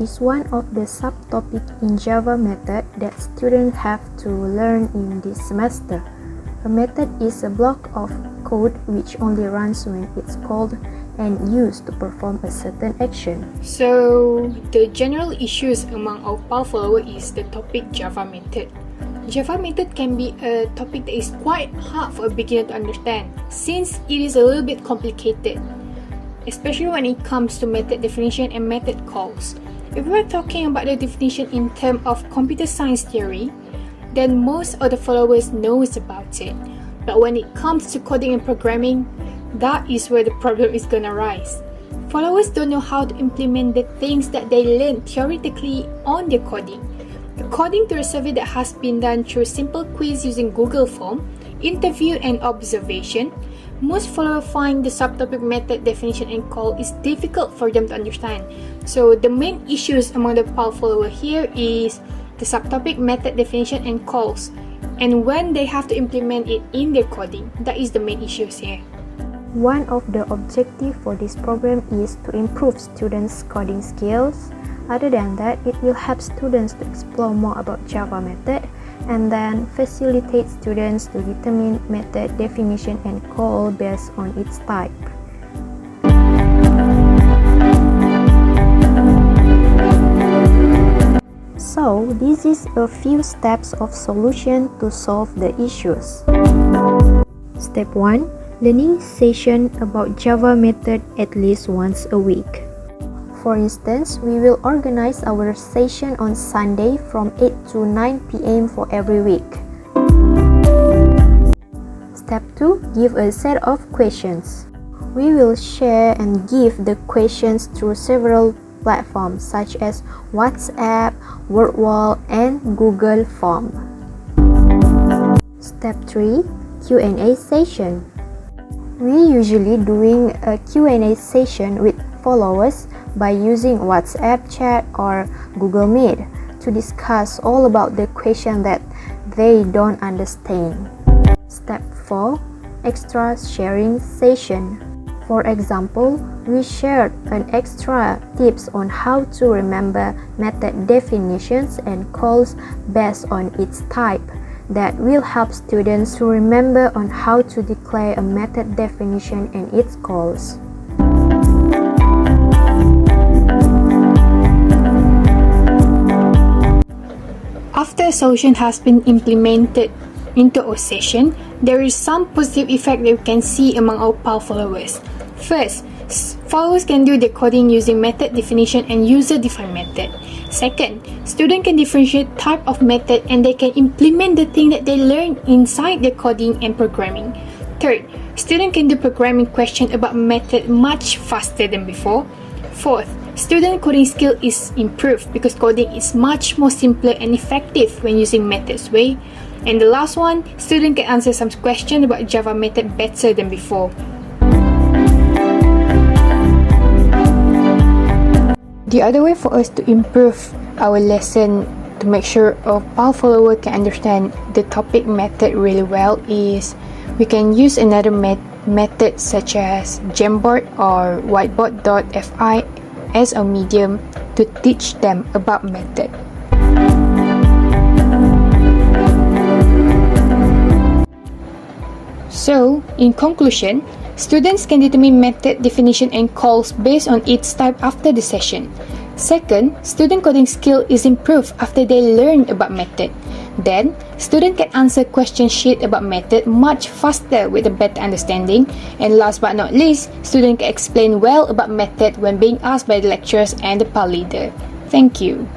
is one of the subtopic in Java method that students have to learn in this semester. A method is a block of code which only runs when it's called and used to perform a certain action. So, the general issues among our PAL followers is the topic Java method. Java method can be a topic that is quite hard for a beginner to understand since it is a little bit complicated, especially when it comes to method definition and method calls. If we are talking about the definition in terms of computer science theory, then most of the followers knows about it. But when it comes to coding and programming, that is where the problem is gonna rise. Followers don't know how to implement the things that they learn theoretically on their coding. According to a survey that has been done through simple quiz using Google Form, interview and observation, most followers find the subtopic method definition and call is difficult for them to understand. So the main issues among the PAL followers here is the subtopic method definition and calls, and when they have to implement it in their coding, that is the main issues here. One of the objectives for this program is to improve students' coding skills. Other than that, it will help students to explore more about Java method and then facilitate students to determine method definition and call based on its type. So, this is a few steps of solution to solve the issues. Step 1. Learning session about Java method at least once a week. For instance, we will organize our session on Sunday from 8 to 9 p.m. for every week. Step 2. Give a set of questions. We will share and give the questions through several platforms such as WhatsApp, WordWall, and Google Form. Step 3. Q&A session. We usually doing a Q&A session with followers by using WhatsApp chat or Google Meet to discuss all about the question that they don't understand. Step 4. Extra sharing session. For example, we shared an extra tips on how to remember method definitions and calls based on its type. That will help students to remember on how to declare a method definition and its calls. After a solution has been implemented into our session, there is some positive effect that we can see among our PAL followers. First, followers can do their coding using method definition and user-defined method. Second, students can differentiate type of method and they can implement the thing that they learn inside their coding and programming. Third, students can do programming questions about method much faster than before. Fourth, student coding skill is improved because coding is much more simpler and effective when using methods way. And the last one, student can answer some questions about Java method better than before. The other way for us to improve our lesson to make sure our PAL follower can understand the topic method really well is we can use another method such as Jamboard or whiteboard.fi as a medium to teach them about method. So, in conclusion, students can determine method definition and calls based on its type after the session. Second, student coding skill is improved after they learn about method. Then, student can answer question sheet about method much faster with a better understanding. And last but not least, student can explain well about method when being asked by the lecturers and the PAL leader. Thank you.